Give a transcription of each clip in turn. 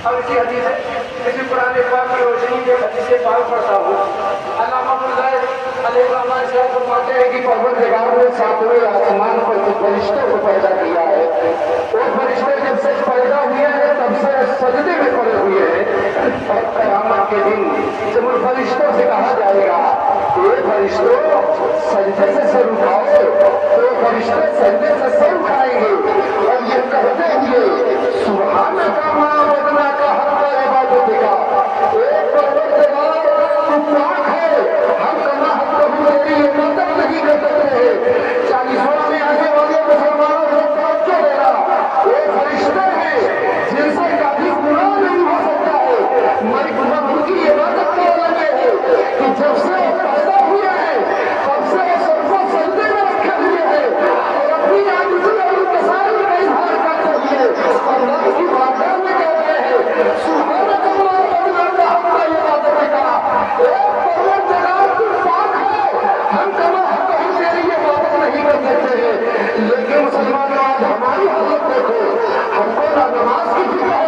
اور اسی حدیث اسی قرآن پاک کی روشنی میں حدیث پاک پڑھتا ہوں۔ علامہ مجاہد علیہ الرحمہ صاحب فرماتے ہیں کہ پروردگار نے ساتویں آسمان پر جو فرشتوں کو پیدا کیا ہے، وہ فرشتے جب سے پیدا ہوئے ہیں تب سے سجدے میں پڑے ہوئے ہیں، اور قیامت کے دن جب ان فرشتوں سے کہا جائے گا یہ فرشتوں سجدے سے سر اٹھاؤ، تو یہ فرشتے سجدے سے سر اٹھائیں گے اور یہ کہتے ہوئے سبحانک ما وجدناک حق عبادتک، اے پروردگار تو پاک ہے، ہم کما حق تیری عبادت نہیں کر سکتے۔ 40واں میں آنے والے مسلمانوں کو توجہ دینا، یہ فرشتے ہیں جن سے کبھی گناہ نہیں ہو سکتا ہے، مگر ان کی عبادت کر لگے ہیں کہ جب سے وہ پیدا ہوئے ہیں تب سے وہ سب کو سجدے میں رکھے ہوئے ہیں اور اپنی عاجزی اور انکساری کا اظہار کرتے ہوئے اللہ کی بارگاہ میں کہتے ہیں سبحانک ما وجدناک حق عبادتک، اے پروردگار تو پاک ہے، ہم کما حق تیری عبادت نہیں کر سکتے ہیں۔ لیکن مسلمانوں آج ہماری حالت دیکھو، ہم کو نہ نماز کی فکر ہے،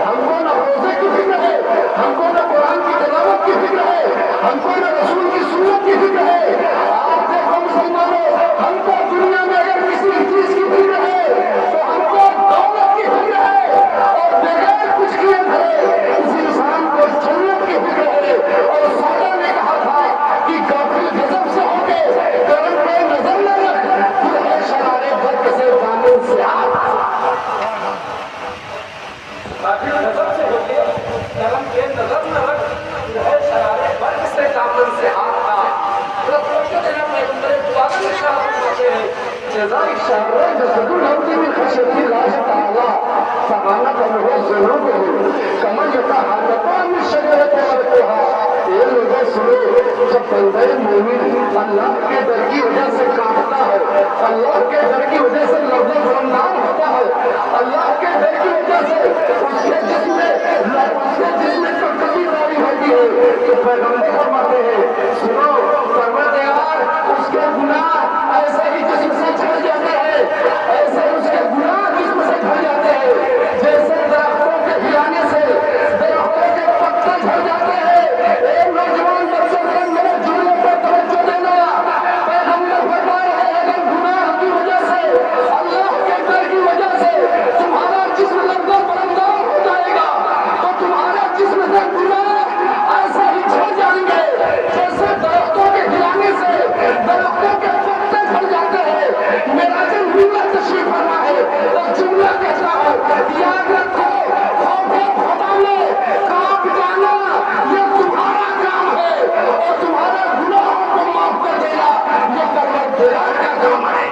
ہم کو نہ روزے کی فکر ہے، ہم کو نہ قرآن کی تلاوت کی فکر ہے، ہم کو نہ رسول کی سنت کی فکر ہے۔ آپ دیکھو مسلمانوں، ہم کو دنیا میں اگر کسی چیز کی فکر ہے تو ہم کو دولت کی فکر ہے، اور بغیر کچھ کیے بھرے اس انسان کو جنت کی فکر ہے۔ اور سودا نے کہا تھا کہ غافل غضب سے ہو کے کرم پہ نظر نہ رکھ، پھر ہے شرارے برق سے دامن سے ہاتھ۔ غافل غضب سے ہو کے کرم پہ نظر نہ رکھ، پھر ہے شرارے برق سے دامن سے ہاتھ کا۔ جزائی شہر جسد الحمد من خشیت اللہ تعالی فغانت انہو ذنوبہ کما یتحرک من شجرۃ ورقها۔ یہ لوگوں سنو، جب بندہ مومن اللہ کے در کی وجہ سے کانپتا ہے، اللہ کے در کی وجہ سے لرز و لرزان ہوتا ہے، اللہ کے در کی وجہ سے اس کے جسم میں کبھی داری ہوتی ہے، تو پیغمبر فرماتے ہیں سنو پروردگار اس کے گناہ ایسے ہی جسم سے جھڑ جاتے ہیں، ایسے اس کے گناہ جسم سے جھڑ جاتے ہیں جیسے درختوں کے ہلانے سے درختوں کے پتے جھڑ جاتے ہیں۔ ایک نوجوان بچے سے میرے جملے پر توجہ دینا، پیغمبر فرما رہے ہیں اگر گناہ کی وجہ سے اللہ کے ڈر کی وجہ سے تمہارا جسم لرزہ برندار ہو جائے گا تو تمہارے جسم سے گناہ ایسے ہی جھڑ جائیں گے جیسے درختوں کے ہلانے سے درختوں کے پتے جھڑ جاتے ہیں۔ میرا دل روح تشریف فرما ہے اور جملہ کہتا ہے یاد رکھو خوف خدا میں کانپ جانا یہ تمہارا کام ہے اور تمہارے گناہوں کو معاف کر دینا یہ پروردگار کا کام ہے۔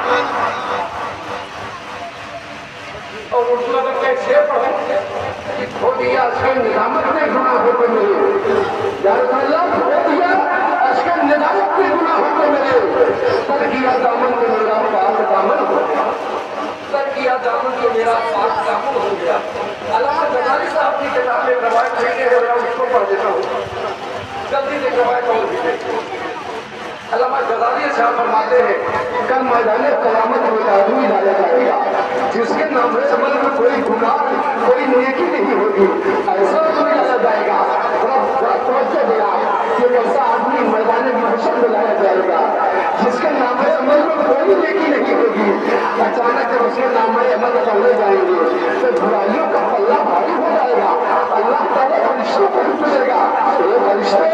اور اردو ادب کا ایک شعر پڑھو کہ کھو دیا اشک ندامت نے گناہوں کو میرے، یا رسول اللہ کھو دیا اشک ندامت نے گناہوں کو میرے، سر کیا دامن تو میرا پاک دامن ہو گیا، سر کیا دامن تو میرا پاک دامن ہو گیا۔ علامہ غزالی صاحب کی کتاب میں روایت لکھے ہیں، میں اس کو پڑھ دیتا ہوں، جلدی سے روایت اور بھی دیکھیں۔ علامہ غزالی صاحب فرماتے ہیں کل میدان قیامت میں آدمی لایا جائے گا جس کے نام عمل میں کوئی گناہ کوئی نیکی نہیں ہوگی، ایسا آدمی لایا جائے گا۔ ذرا توجہ دیا کہ ایسا آدمی میدان محشر میں لایا جائے گا جس کے نام عمل میں کوئی نیکی نہیں ہوگی۔ اچانک جب اس کے نام عمل چلے جائیں گے تو برائیوں کا پلہ بھاری ہو جائے گا، اللہ تعالیٰ فرشتوں کو پوچھے گا اے فرشتے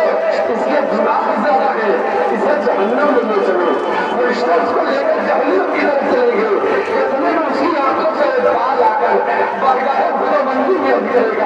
اس کے گناہ زیادہ ہے، اسے جہنم میں لے چلو۔ فرشتے اس کو لے کر جہنم کی طرف چلیں گے، اتنے میں اس کی آنکھوں سے بال آ کر بارگاہ خداوندی میں کرے گا